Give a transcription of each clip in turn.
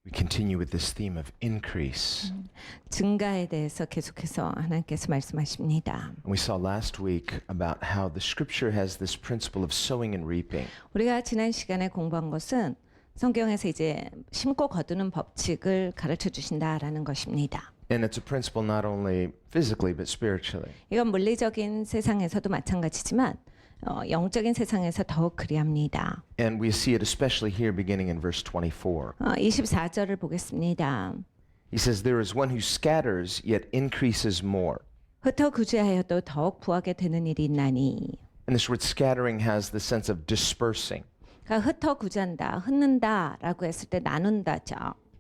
we continue with this theme of increase. 증가에 대해서 계속해서 하나님께서 말씀하십니다. And we saw last week about how the scripture has this principle of sowing and reaping. 우리가 지난 시간에 공부한 것은 성경에서 이제 심고 거두는 법칙을 가르쳐 주신다라는 것입니다. And it's a principle not only physically but spiritually. 이건 물리적인 세상에서도 마찬가지지만 영적인 세상에서 더욱 그리합니다. And we see it especially here beginning in verse 24. 24절을 보겠습니다. He says, There is one who scatters yet increases more. 흩어 구제하여도 더욱 부하게 되는 일이 있나니. And this word scattering has the sense of dispersing. 그러니까 흩어 구제한다, 흩는다라고 했을 때 나눈다죠.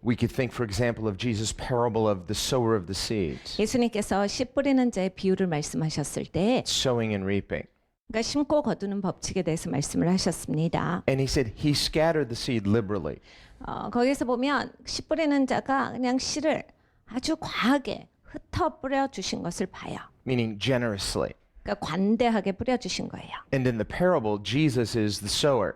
We could think, for example, of Jesus' parable of the sower of the seeds, 예수님께서 씨 뿌리는 자의 비유를 말씀하셨을 때 sowing and reaping. 그러니까 심고 거두는 법칙에 대해서 말씀을 하셨습니다. And he said he scattered the seed liberally. 거기서 보면 씨 뿌리는 자가 그냥 씨를 아주 과하게 흩어 뿌려 주신 것을 봐요. Meaning generously. 그러니까 관대하게 뿌려 주신 거예요. And in the parable, Jesus is the sower,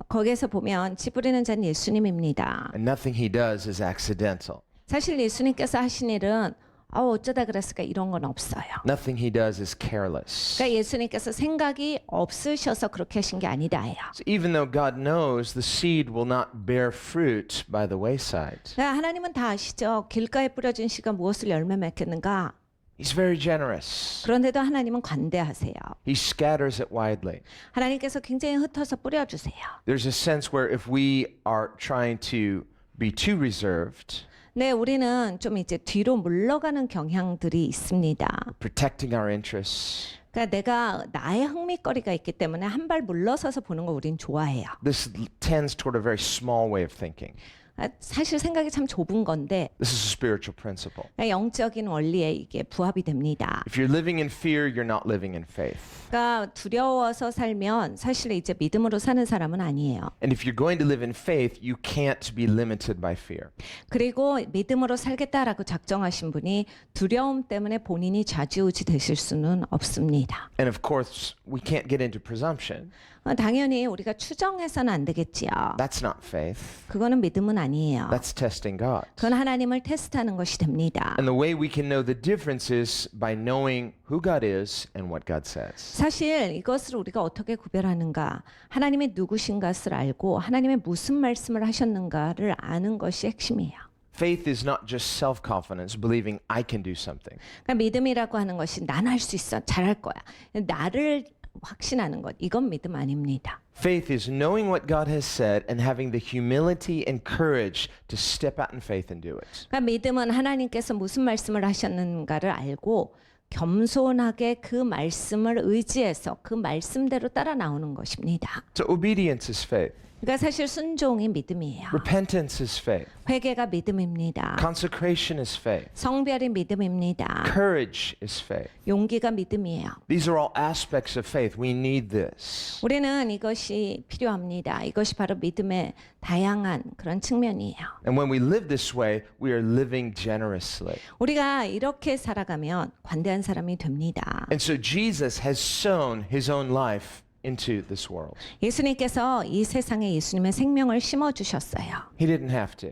거기에서 보면 씨 뿌리는 자는 예수님입니다. and nothing he does is accidental. 사실 예수님께서 하신 일은 어쩌다 그랬을까 이런 건 없어요. Nothing he does is careless. 그러니까 예수님께서 생각이 없으셔서 그렇게 하신 게 아니다예요. So even though God knows the seed will not bear fruit by the wayside, 그러니까 하나님은 다 아시죠. 길가에 뿌려진 씨가 무엇을 열매 맺겠는가. he's very generous. 그런데도 하나님은 관대하세요. He scatters it widely. 하나님께서 굉장히 흩어서 뿌려주세요. There's a sense where if we are trying to be too reserved, 네, 우리는 좀 이제 뒤로 물러가는 경향들이 있습니다. protecting our interests, 그러니까 내가 나의 흥미거리가 있기 때문에 한 발 물러서서 보는 거 우린 좋아해요. this tends toward a very small way of thinking. 사실 생각이 참 좁은 건데 This is a spiritual principle. 영적인 원리에 이게 부합이 됩니다. If you're living in fear, you're not living in faith. 그러니까 두려워서 살면 사실 이제 믿음으로 사는 사람은 아니에요. And if you're going to live in faith, you can't be limited by fear. 그리고 믿음으로 살겠다라고 작정하신 분이 두려움 때문에 본인이 좌지우지 되실 수는 없습니다. And of course, we can't get into presumption. 당연히 우리가 추정해서는 안 되겠지요. That's not faith. 그거는 믿음은 아니에요. That's testing God. 그건 하나님을 테스트하는 것이 됩니다. And the way we can know the difference is by knowing who God is and what God says. 사실 이것을 우리가 어떻게 구별하는가? 하나님이 누구신 것을 알고 하나님의 무슨 말씀을 하셨는가를 아는 것이 핵심이에요. Faith is not just self-confidence, believing I can do something. 그러니까 믿음이라고 하는 것이 나는 할 수 있어, 잘할 거야. 나를 확신하는 것, 이건 믿음 아닙니다. Faith is knowing what God has said and having the humility and courage to step out in faith and do it. 그러니까 믿음은 하나님께서 무슨 말씀을 하셨는가를 알고 겸손하게 그 말씀을 의지해서 그 말씀대로 따라 나오는 것입니다. So obedience is faith. 그러니까 사실 순종이 믿음이에요. Repentance is faith. 회개가 믿음입니다. Consecration is faith. 성별이 믿음입니다. Courage is faith. 용기가 믿음이에요. These are all aspects of faith. We need this. 우리는 이것이 필요합니다. 이것이 바로 믿음의 다양한 그런 측면이에요. And when we live this way, we are living generously. 우리가 이렇게 살아가면 관대한 사람이 됩니다. And so Jesus has sown his own life into this world. 예수님께서 이 세상에 예수님의 생명을 심어 주셨어요. He didn't have to.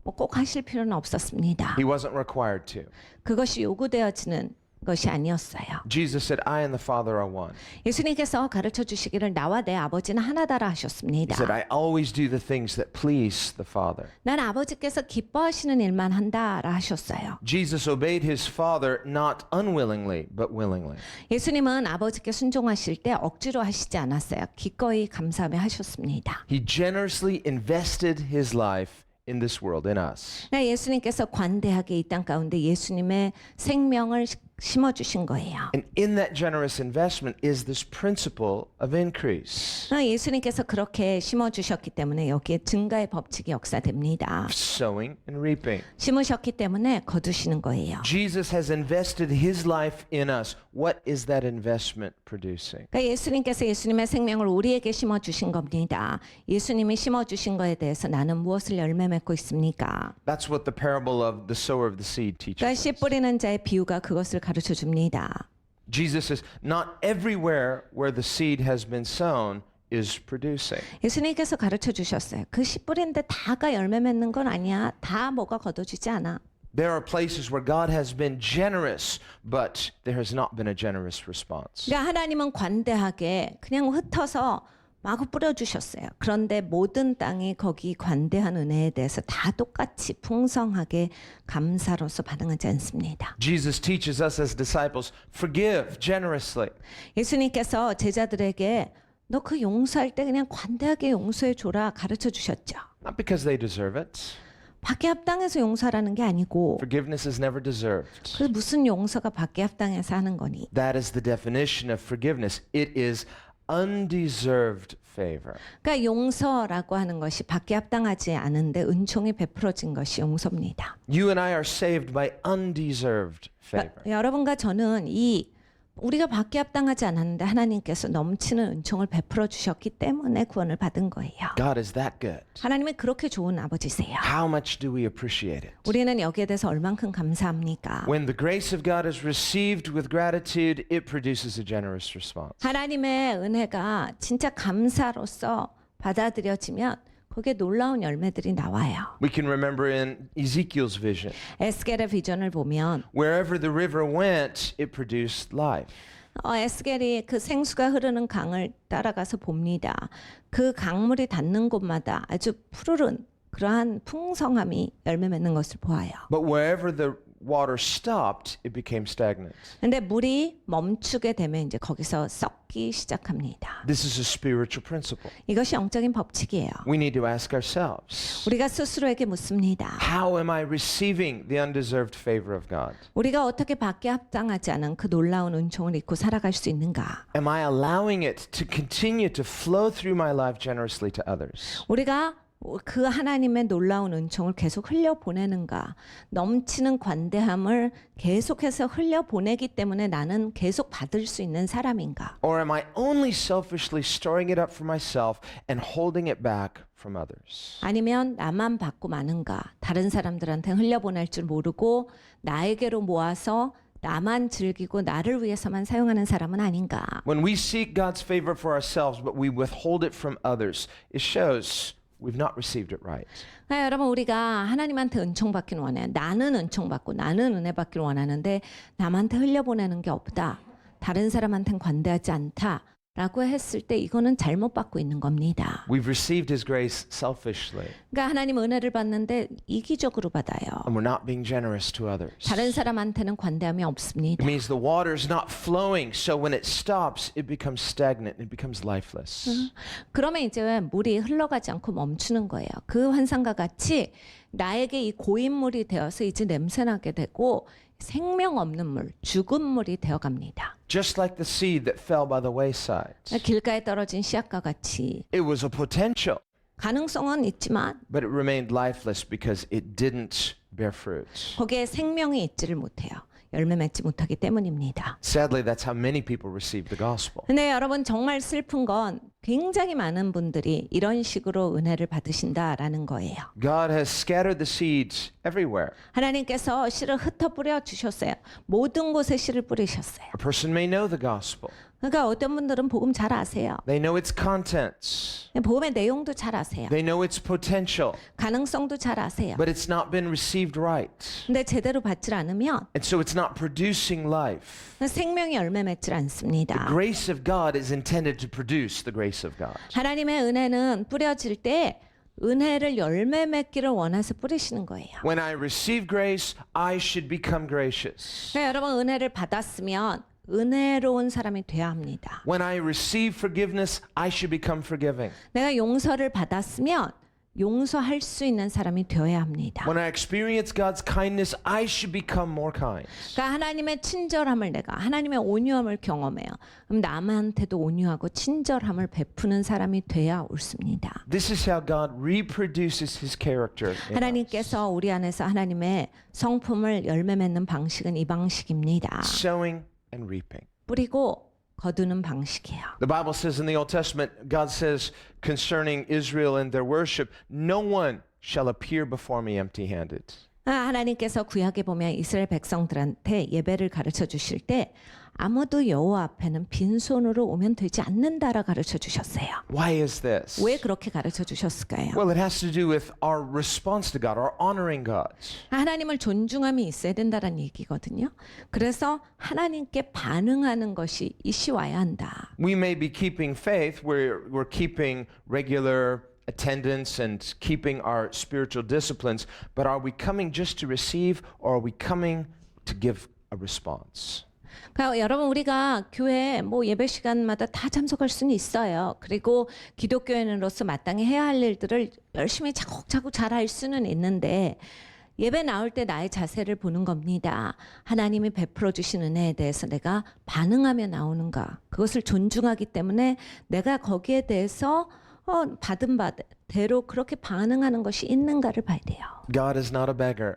뭐 꼭 하실 필요는 없었습니다. He wasn't required to. 그것이 요구되어지는 것이 아니었어요. Jesus said, I and the Father are one. 예수님께서 가르쳐 주시기를 나와 내 아버지는 하나다라 He 하셨습니다. said, I always do the things that please the Father. 난 아버지께서 기뻐하시는 일만 한다라 하셨어요. Jesus obeyed his Father not unwillingly, but willingly. 예수님은 아버지께 순종하실 때 억지로 하시지 않았어요. 기꺼이 감사하며 하셨습니다. He generously invested his life in this world, in us. 예수님께서 관대하게 이 땅 가운데 예수님의 생명을 심어주신 거예요. And in that generous investment is this principle of increase, 예수님께서 그렇게 심어주셨기 때문에 여기에 증가의 법칙이 역사됩니다. sowing and reaping. 심으셨기 때문에 거두시는 거예요. Jesus has invested his life in us. What is that investment producing? 그러니까 예수님께서 예수님의 생명을 우리에게 심어주신 겁니다. 예수님이 심어주신 거에 대해서 나는 무엇을 열매 맺고 있습니까? That's what the parable of the sower of the seed teaches 그러니까 씨 us. 뿌리는 자의 비유가 그것을 가르쳐 줍니다. Jesus says, not everywhere where the seed has been sown is producing. 예수님께서 가르쳐 주셨어요. 그 씨 뿌리는데 다가 열매 맺는 건 아니야. 다 뭐가 걷어지지 않아. There are places where God has been generous, but there has not been a generous response. 그러니까 하나님은 관대하게 그냥 흩어서 마구 뿌려주셨어요. 그런데 모든 땅이 거기 관대한 은혜에 대해서 다 똑같이 풍성하게 감사로서 반응하지 않습니다. Jesus teaches us as disciples, forgive generously. 예수님께서 제자들에게 너 그 용서할 때 그냥 관대하게 용서해 줘라 가르쳐 주셨죠. Not because they deserve it. 밖에 합당해서 용서하라는 게 아니고 Forgiveness is never deserved. 그 무슨 용서가 밖에 합당해서 하는 거니? That is the definition of forgiveness. It is undeserved favor. 그러니까 용서라고 하는 것이 밖에 합당하지 않은데 은총이 베풀어진 것이 용서입니다. You and I are saved by undeserved favor. 그러니까 여러분과 저는 우리가 밖에 합당하지 않았는데 하나님께서 넘치는 은총을 베풀어 주셨기 때문에 구원을 받은 거예요. God is that good. 하나님이 그렇게 좋은 아버지세요. How much do we appreciate it? 우리는 여기에 대해서 얼만큼 감사합니까? When the grace of God is received with gratitude, it produces a generous response. 하나님의 은혜가 진짜 감사로서 받아들여지면 거기에 놀라운 열매들이 나와요. We can remember in Ezekiel's vision, 에스겔의 비전을 보면 wherever the river went, it produced life. 에스겔이 그 생수가 흐르는 강을 따라가서 봅니다. 그 강물이 닿는 곳마다 아주 푸르른 그러한 풍성함이 열매 맺는 것을 보아요. But wherever the water stopped, it became stagnant. 근데 물이 멈추게 되면 이제 거기서 썩기 시작합니다. This is a spiritual principle. 이것이 영적인 법칙이에요. We need to ask ourselves, 우리가 스스로에게 묻습니다. how am I receiving the undeserved favor of God? 우리가 어떻게 밖에 합당하지 않은 그 놀라운 은총을 잊고 살아갈 수 있는가? Am I allowing it to continue to flow through my life generously to others? 우리가 그 하나님의 놀라운 은총을 계속 흘려보내는가? 넘치는 관대함을 계속해서 흘려보내기 때문에 나는 계속 받을 수 있는 사람인가? Or am I only selfishly storing it up for myself and holding it back from others? 아니면 나만 받고 마는가? 다른 사람들한테 흘려보낼 줄 모르고 나에게로 모아서 나만 즐기고 나를 위해서만 사용하는 사람은 아닌가? When we seek God's favor for ourselves, but we withhold it from others, it shows we've not received it right. 여러분 우리가 하나님한테 은총 받기는 원해요. 나는 은총 받고 나는 은혜 받기를 원하는데 남한테 흘려보내는 게 없다. 다른 사람한테는 관대하지 않다. 라고 했을 때 이거는 잘못 받고 있는 겁니다. We've received His grace selfishly, 그러니까 하나님 은혜를 받는데 이기적으로 받아요. and we're not being generous to others. 다른 사람한테는 관대함이 It 없습니다. means the water is not flowing, so when it stops, it becomes stagnant, it becomes lifeless. 그러면 이제 물이 흘러가지 않고 멈추는 거예요. 그 환상과 같이 나에게 이 고인물이 되어서 이제 냄새나게 되고 생명 없는 물, 죽은 물이 되어갑니다. Just like the seed that fell by the wayside. 길가에 떨어진 씨앗과 같이 It was a potential, 가능성은 있지만 but it remained lifeless because it didn't bear fruit. 거기에 생명이 있지를 못해요. 열매 맺지 못하기 때문입니다. Sadly, that's how many people receive the gospel. 근데 여러분 정말 슬픈 건 굉장히 많은 분들이 이런 식으로 은혜를 받으신다라는 거예요. God has scattered the seeds everywhere. 하나님께서 씨를 흩어 뿌려 주셨어요. 모든 곳에 씨를 뿌리셨어요. A person may know the gospel. 그러니까 어떤 분들은 복음 잘 아세요. They know its contents. 복음의 내용도 잘 아세요. They know its potential, 가능성도 잘 아세요. but it's not been received right. 근데 제대로 받질 않으면 And so it's not producing life. 생명이 열매 맺질 않습니다. The grace of God is intended to produce the grace of God. 하나님의 은혜는 뿌려질 때 은혜를 열매 맺기를 원해서 뿌리시는 거예요. When I receive grace, I should become gracious. 그러니까 여러분 은혜를 받았으면 은혜로운 사람이 돼야 합니다. When I receive forgiveness, I should become forgiving. 내가 용서를 받았으면 용서할 수 있는 사람이 되어야 합니다. When I experience God's kindness, I should become more kind. 그러니까 하나님의 친절함을 내가 하나님의 온유함을 경험해요. 그럼 남한테도 온유하고 친절함을 베푸는 사람이 돼야 옳습니다. This is how God reproduces His character in us. 하나님께서 우리 안에서 하나님의 성품을 열매 맺는 방식은 이 방식입니다. Sowing and reaping. 뿌리고 거두는 방식이에요. The Bible says in the Old Testament, God says concerning Israel and their worship, no one shall appear before me empty-handed. 하나님께서 구약에 보면 이스라엘 백성들한테 예배를 가르쳐 주실 때 아무도 여호와 앞에는 빈손으로 오면 되지 않는다라 가르쳐 주셨어요. Why is this? 왜 그렇게 가르쳐 주셨을까요? Well, it has to do with our response to God, our honoring God. 하나님을 존중함이 있어야 된다는 얘기거든요. 그래서 하나님께 반응하는 것이 이시와야 한다. We may be keeping faith, we're keeping regular attendance and keeping our spiritual disciplines, but are we coming just to receive or are we coming to give a response? 그러니까 여러분 우리가 교회 뭐 예배 시간마다 다 참석할 수는 있어요. 그리고 기독교인으로서 마땅히 해야 할 일들을 열심히 차곡차곡 잘 할 수는 있는데 예배 나올 때 나의 자세를 보는 겁니다. 하나님이 베풀어 주신 은혜에 대해서 내가 반응하며 나오는가. 그것을 존중하기 때문에 내가 거기에 대해서 받은 바대로 그렇게 반응하는 것이 있는가를 봐야 돼요. God is not a beggar.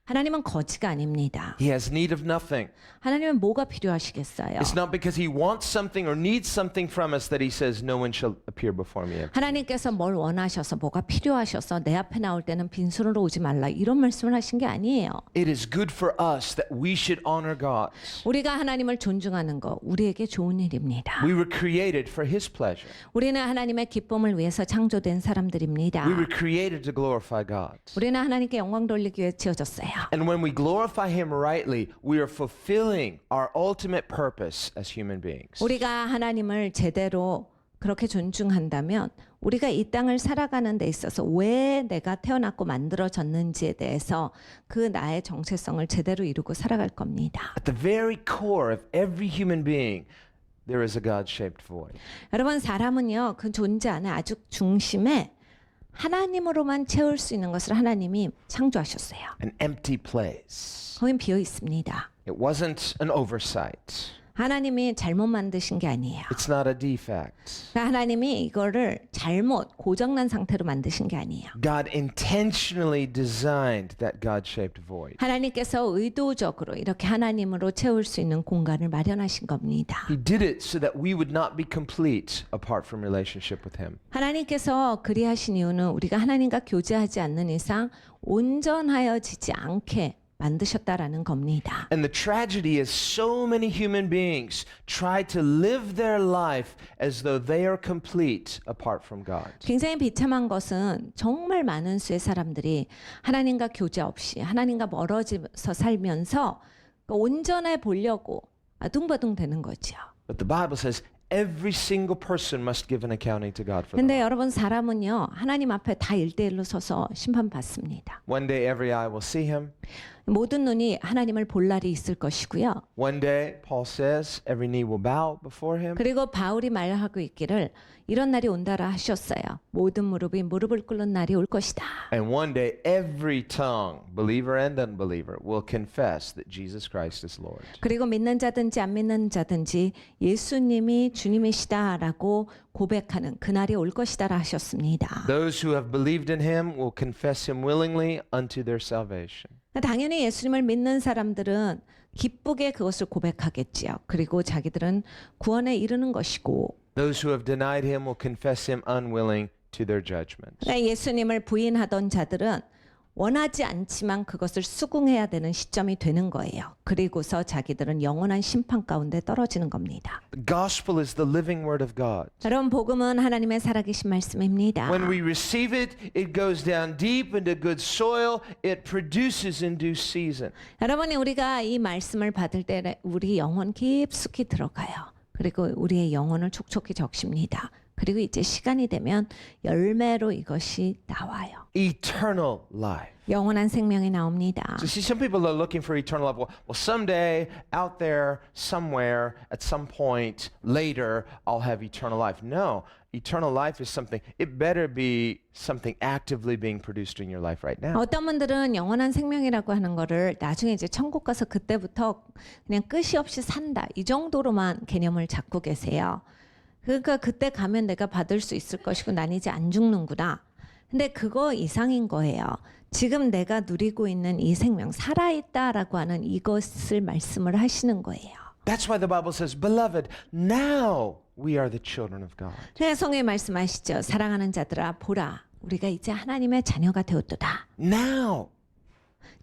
하나님은 거지가 아닙니다. He has need of nothing. 하나님은 뭐가 필요하시겠어요? It's not because he wants something or needs something from us that he says no one shall appear before me empty. 하나님께서 뭘 원하셔서 뭐가 필요하셔서 내 앞에 나올 때는 빈손으로 오지 말라 이런 말씀을 하신 게 아니에요. It is good for us that we should honor God. 우리가 하나님을 존중하는 거 우리에게 좋은 일입니다. We were created for his pleasure. 우리는 하나님의 기쁨을 위해서 창조된 사람들입니다. We were created to glorify God. 우리는 하나님께 영광 돌리기 위해 지어졌어요. And when we glorify him rightly, we are fulfilling our ultimate purpose as human beings. 우리가 하나님을 제대로 그렇게 존중한다면 우리가 이 땅을 살아가는 데 있어서 왜 내가 태어났고 만들어졌는지에 대해서 그 나의 정체성을 제대로 이루고 살아갈 겁니다. At the very core of every human being, there is a God-shaped void. 여러분 사람은요 그 존재 안에 아주 중심에 하나님으로만 채울 수 있는 것을 하나님이 창조하셨어요. An empty place. 거긴 비어 있습니다. It wasn't an oversight. 하나님이 잘못 만드신 게 아니에요. It's not a defect. 그러니까 하나님이 이거를 잘못 고장난 상태로 만드신 게 아니에요. God intentionally designed that God-shaped void. 하나님께서 의도적으로 이렇게 하나님으로 채울 수 있는 공간을 마련하신 겁니다. He did it so that we would not be complete apart from relationship with him. 하나님께서 그리하신 이유는 우리가 하나님과 교제하지 않는 이상 온전하여지지 않게 만드셨다라는 겁니다. And the tragedy is so many human beings try to live their life as though they are complete apart from God. 굉장히 비참한 것은 정말 많은 수의 사람들이 하나님과 교제 없이 하나님과 멀어져서 살면서 온전해 보려고 아둥바둥 되는 거죠. But the Bible says every single person must give an accounting to God for 근데 them. 여러분 사람은요 하나님 앞에 다 1대1로 서서 심판받습니다. One day every eye will see him. 모든 눈이 하나님을 볼 날이 있을 것이고요. One day, Paul says, every knee will bow before him. 그리고 바울이 말하고 있기를 이런 날이 온다라 하셨어요. 모든 무릎이 무릎을 꿇는 날이 올 것이다. And one day every tongue, believer and unbeliever, will confess that Jesus Christ is Lord. 그리고 믿는 자든지 안 믿는 자든지 예수님이 주님이시다라고 고백하는 그날이 올 것이다라 하셨습니다. Those who have believed in him will confess him willingly unto their salvation. 당연히 예수님을 믿는 사람들은 기쁘게 그것을 고백하겠지요. 그리고 자기들은 구원에 이르는 것이고 Those who have denied him will confess him unwilling to their judgment. 예수님을 부인하던 자들은 원하지 않지만 그것을 수긍해야 되는 시점이 되는 거예요. 그리고서 자기들은 영원한 심판 가운데 떨어지는 겁니다. The gospel is the living word of God. 여러분 복음은 하나님의 살아계신 말씀입니다. When we receive it, it goes down deep into good soil. It produces in due season. 여러분이 우리가 이 말씀을 받을 때 우리 영혼 깊숙이 들어가요. 그리고 우리의 영혼을 촉촉히 적십니다. 그리고 이제 시간이 되면 열매로 이것이 나와요. Eternal life. 영원한 생명이 나옵니다. So see, some people are looking for eternal life. Well, someday, out there, somewhere, at some point, later, I'll have eternal life. No, eternal life is something, it better be something actively being produced in your life right now. 어떤 분들은 영원한 생명이라고 하는 거를 나중에 이제 천국 가서 그때부터 그냥 끝이 없이 산다. 이 정도로만 개념을 잡고 계세요. 그러니까 그때 가면 내가 받을 수 있을 것이고 난 이제 안 죽는구나. 근데 그거 이상인 거예요. 지금 내가 누리고 있는 이 생명, 살아있다라고 하는 이것을 말씀을 하시는 거예요. That's why the Bible says, Beloved, now we are the children of God. 성경에 말씀하시죠. 사랑하는 자들아 보라. 우리가 이제 하나님의 자녀가 되었도다. Now.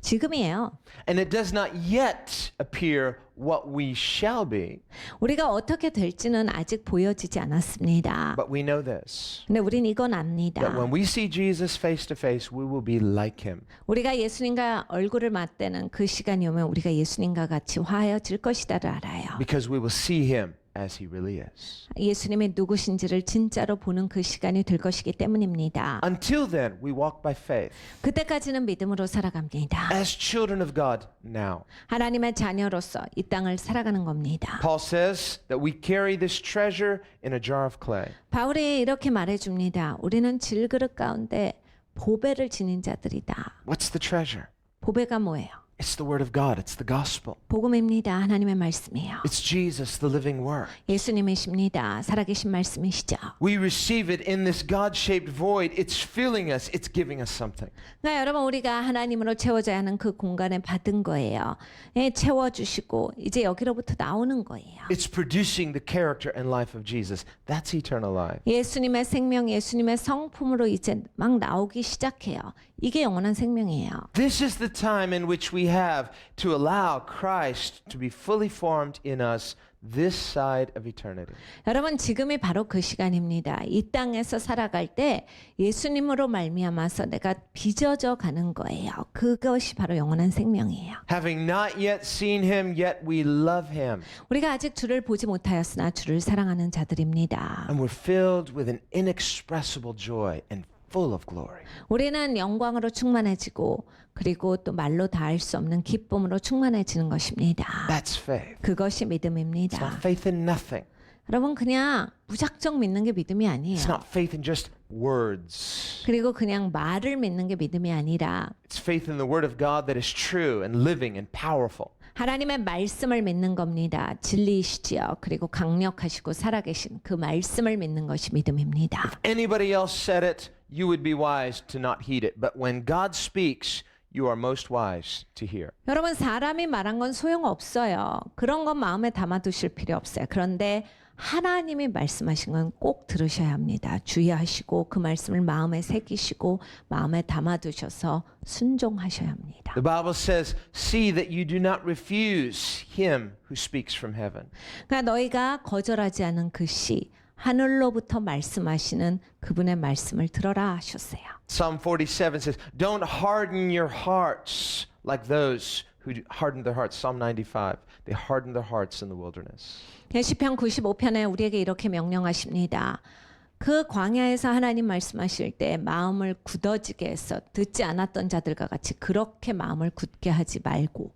지금이에요. And it does not yet appear what we shall be, 우리가 어떻게 될지는 아직 보여지지 않았습니다. but we know this. 근데 우린 이건 That 압니다. when we see Jesus face to face, we will be like him. 우리가 예수님과 얼굴을 맞대는 그 시간이 오면 우리가 예수님과 같이 화해질 것이다를 알아요. Because we will see him as he really is. 예수님이 누구신지를 진짜로 보는 그 시간이 될 것이기 때문입니다. Until then, we walk by faith 그때까지는 믿음으로 살아갑니다. as children of God now. 하나님의 자녀로서 이 땅을 살아가는 겁니다. Paul says that we carry this treasure in a jar of clay. 바울이 이렇게 말해줍니다. 우리는 질그릇 가운데 보배를 지닌 자들이다. What's the treasure? 보배가 뭐예요? It's the word of God. It's the gospel. 복음입니다. 하나님의 말씀이에요. It's Jesus, the living word. 예수님이십니다. 살아계신 말씀이시죠. We receive it in this God-shaped void. It's filling us. It's giving us something. 그러니까 여러분 우리가 하나님으로 채워져야 하는 그 공간에 받은 거예요. 예, 채워주시고 이제 여기로부터 나오는 거예요. It's producing the character and life of Jesus. That's eternal life. 예수님의 생명, 예수님의 성품으로 이제 막 나오기 시작해요. 이게 영원한 생명이에요. This is the time in which we have to allow Christ to be fully formed in us this side of eternity. 여러분 지금이 바로 그 시간입니다. 이 땅에서 살아갈 때 예수님으로 말미암아서 내가 빚어져 가는 거예요. 그것이 바로 영원한 생명이에요. Having not yet seen him, yet we love him. 우리가 아직 주를 보지 못하였으나 주를 사랑하는 자들입니다. And we're filled with an inexpressible joy and full of glory. 우리는 영광으로 충만해지고 그리고 또 말로 다할 수 없는 기쁨으로 충만해지는 것입니다. That's faith. 그것이 It's 믿음입니다. not faith in nothing. 여러분 그냥 무작정 믿는 게 믿음이 아니에요. It's not faith in just words. 그리고 그냥 말을 믿는 게 믿음이 아니라 It's faith in the word of God that is true and living and powerful. 하나님의 말씀을 믿는 겁니다. 진리이시지요. 그리고 강력하시고 살아계신 그 말씀을 믿는 것이 믿음입니다. Anybody else said it, you would be wise to not heed it. But when God speaks, you are most wise to hear. 여러분 사람이 말한 건 소용없어요. 그런 건 마음에 담아두실 필요 없어요. 그런데 하나님이 말씀하신 건 꼭 들으셔야 합니다. 주의하시고 그 말씀을 마음에 새기시고 마음에 담아두셔서 순종하셔야 합니다. The Bible says, see that you do not refuse him who speaks from heaven. 그러니까 너희가 거절하지 않은 그 시 하늘로부터 말씀하시는 그분의 말씀을 들어라 하셨어요. Psalm 47 says, don't harden your hearts like those who hardened their hearts. Psalm 95, they hardened their hearts in the wilderness. 시편 95편에 우리에게 이렇게 명령하십니다. 그 광야에서 하나님 말씀하실 때 마음을 굳어지게 해서 듣지 않았던 자들과 같이 그렇게 마음을 굳게 하지 말고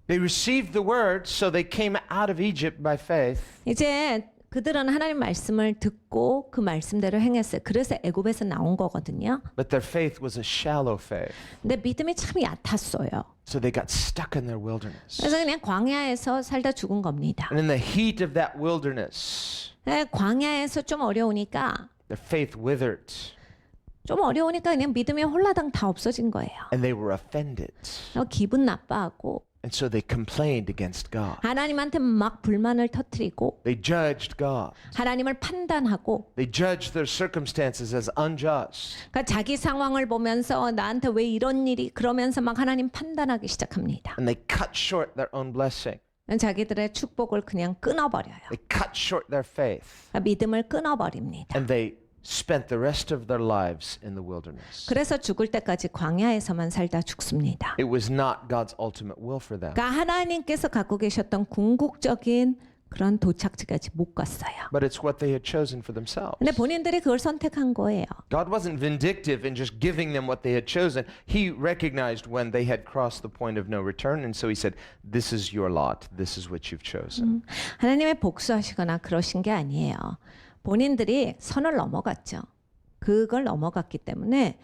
They received the word, so they came out of Egypt by faith. 이제 그들은 하나님 말씀을 듣고 그 말씀대로 행했어요. 그래서 애굽에서 나온 거거든요. But their faith was a shallow faith. 근데 믿음이 참 얕았어요. So they got stuck in their wilderness. 그래서 그냥 광야에서 살다 죽은 겁니다. And in the heat of that wilderness, 광야에서 좀 어려우니까 their faith withered 그냥 믿음이 홀라당 다 없어진 거예요. and they were offended. 기분 나빠하고 And so they complained against God. 하나님한테 막 불만을 터뜨리고 They judged God. 하나님을 판단하고 They judged their circumstances as unjust. 그러니까 자기 상황을 보면서 나한테 왜 이런 일이 그러면서 막 하나님 판단하기 시작합니다. And they cut short their own blessing. 자기들의 축복을 그냥 끊어버려요. They cut short their faith. 믿음을 끊어버립니다. And they spent the rest of their lives in the wilderness. 그래서 죽을 때까지 광야에서만 살다 죽습니다. It was not God's ultimate will for them. 그러니까 하나님께서 갖고 계셨던 궁극적인 그런 도착지까지 못 갔어요. But it's what they had chosen for themselves. 근데 본인들이 그걸 선택한 거예요. God wasn't vindictive in just giving them what they had chosen. He recognized when they had crossed the point of no return, and so he said, this is your lot. This is what you've chosen. 하나님의 복수하시거나 그러신 게 아니에요. 본인들이 선을 넘어갔죠. 그걸 넘어갔기 때문에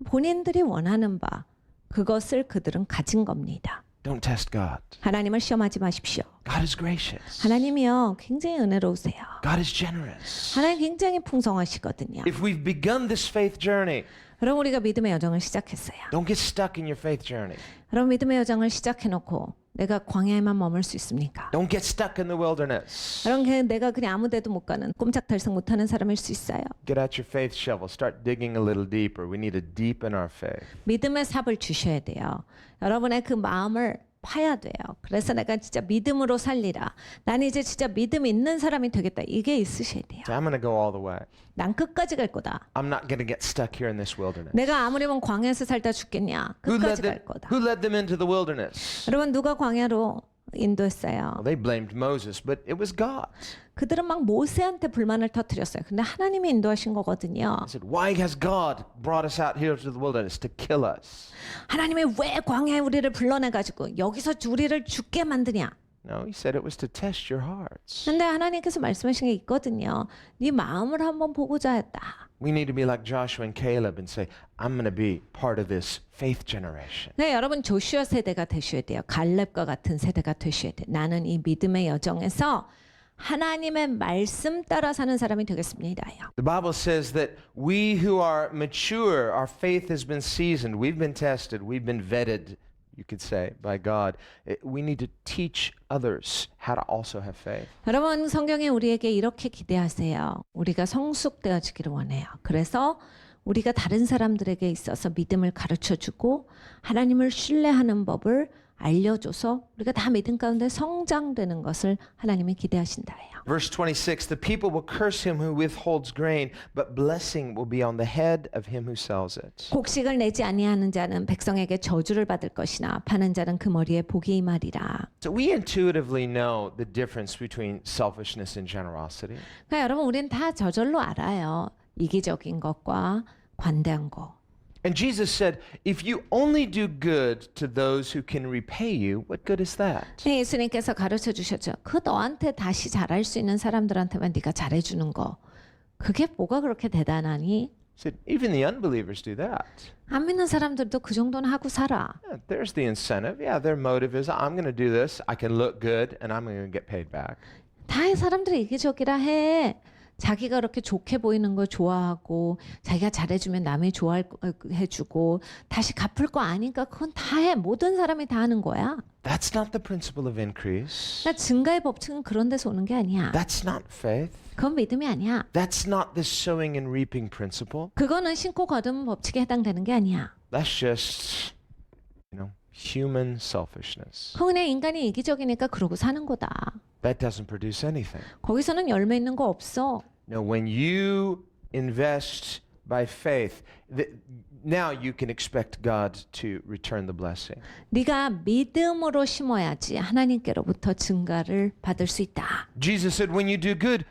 본인들이 원하는 바 그것을 그들은 가진 겁니다. Don't test God. 하나님을 시험하지 마십시오. God is gracious. 하나님이요 굉장히 은혜로우세요. God is generous. 하나님 굉장히 풍성하시거든요. If we've begun this faith journey, 여러분 우리가 믿음의 여정을 시작했어요. Don't get stuck in your faith journey. 여러분 믿음의 여정을 시작해놓고 내가 광야에만 머물 수 있습니까? Don't get stuck in the wilderness. 여러분 내가 그냥 아무 데도 못 가는 꼼짝달싹 못하는 사람일 수 있어요. Get out your faith shovel. Start digging a little deeper. We need to deepen our faith. 믿음의 삽을 주셔야 돼요. 여러분의 그 마음을 파야 돼요. 그래서 내가 진짜 믿음으로 살리라. 난 이제 진짜 믿음 있는 사람이 되겠다. 이게 있으셔야 돼요. So I'm going to go all the way. 난 끝까지 갈 거다. I'm not going to get stuck here in this wilderness. 내가 아무리면 광야에서 살다 죽겠냐. 끝까지 갈 거다. Who led them into the wilderness? 여러분 누가 광야로 인도했어요? Well, they blamed Moses, but it was God. 그들은 막 모세한테 불만을 터뜨렸어요. 근데 하나님이 인도하신 거거든요. They said, why has God brought us out here to the wilderness to kill us? 하나님이 왜 광야에 우리를 불러내가지고 여기서 우리를 죽게 만드냐? No, he said it was to test your hearts. 근데 하나님께서 말씀하신 게 있거든요. 네 마음을 한번 보고자 했다. We need to be like Joshua and Caleb and say, I'm going to be part of this faith generation. 네, 여러분 조슈아 세대가 되셔야 돼요. 갈렙과 같은 세대가 되셔야 돼요. 나는 이 믿음의 여정에서 하나님의 말씀 따라 사는 사람이 되겠습니다요. The Bible says that we who are mature, our faith has been seasoned, we've been tested, we've been vetted, you could say, by God. We need to teach others how to also have faith. 여러분 성경에 우리에게 이렇게 기대하세요. 우리가 성숙되어지기를 원해요. 그래서 우리가 다른 사람들에게 있어서 믿음을 가르쳐주고 하나님을 신뢰하는 법을 알려줘서 우리가 다 믿음 가운데 성장되는 것을 하나님이 기대하신다예요. Verse 26, the people will curse him who withholds grain, but blessing will be on the head of him who sells it. 곡식을 내지 아니하는 자는 백성에게 저주를 받을 것이나 파는 자는 그 머리에 복이 임하리라. So we intuitively know the difference between selfishness and generosity. 그러니까 여러분 우리는 다 저절로 알아요. 이기적인 것과 관대한 것. And Jesus said, if you only do good to those who can repay you, what good is that? 네, 예수님께서 가르쳐 주셨죠. 그 너한테 다시 잘할 수 있는 사람들한테만 네가 잘해주는 거. 그게 뭐가 그렇게 대단하니? He said, even the unbelievers do that. 안 믿는 사람들도 그 정도는 하고 살아. Yeah, there's the incentive. Yeah, their motive is, I'm going to do this, I can look good, and I'm going to get paid back. 다 사람들이 이기적이라 해. 자기가 그렇게 좋게 보이는 걸 좋아하고 자기가 잘해주면 남이 좋아해주고 다시 갚을 거 아니까 그건 다 해. 모든 사람이 다 하는 거야. That's not the principle of increase. 그러니까 증가의 법칙은 그런 데서 오는 게 아니야. That's not faith. 그건 믿음이 아니야. That's not the sowing and reaping principle. 그거는 신고 거두는 법칙에 해당되는 게 아니야. That's just, human selfishness. 그냥 인간이 이기적이니까 그러고 사는 거다. That doesn't produce anything. 거기서는 열매 있는 거 없어. No, when you invest by faith, now you can expect God to return the blessing. 네가 믿음으로 심어야지 하나님께로부터 증가를 받을 수 있다. Jesus said, when you do good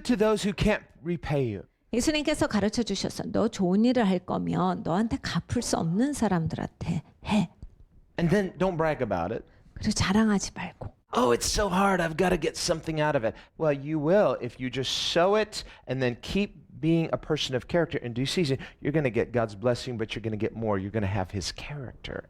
to those who can't repay you. 예수님께서 가르쳐 주셨어. 너 좋은 일을 할 거면 너한테 갚을 수 없는 사람들한테 해. And then don't brag about it. 그리고 자랑하지 말고. Oh, it's so hard. I've got to get something out of it. Well, you will if you just sow it and then keep being a person of character in due season. You're going to get God's blessing, but you're going to get more. You're going to have His character.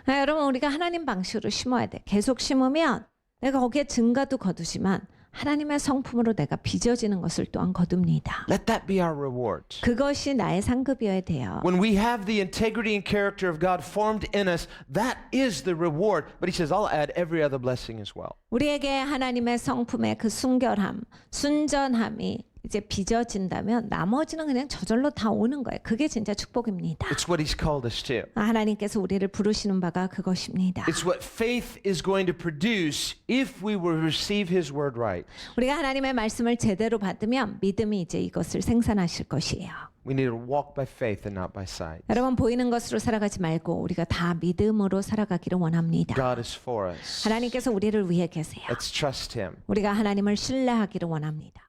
여러분 우리가 하나님 방식으로 심어야 돼. 계속 심으면 내가 거기에 증가도 거두지만 하나님의 성품으로 내가 빚어지는 것을 또한 거둡니다. Let that be our reward. 그것이 나의 상급이어야 돼요. When we have the integrity and character of God formed in us, that is the reward. But He says, I'll add every other blessing as well. 우리에게 하나님의 성품의 그 순결함, 순전함이 이제 빚어진다면 나머지는 그냥 저절로 다 오는 거예요. 그게 진짜 축복입니다. It's what He's called us to. 하나님께서 우리를 부르시는 바가 그것입니다. It's what faith is going to produce if we will receive His word right. 우리가 하나님의 말씀을 제대로 받으면 믿음이 이제 이것을 생산하실 것이에요. We need to walk by faith and not by sight. 여러분 보이는 것으로 살아가지 말고 우리가 다 믿음으로 살아가기를 원합니다. God is for us. 하나님께서 우리를 위해 계세요. Let's trust Him. 우리가 하나님을 신뢰하기를 원합니다.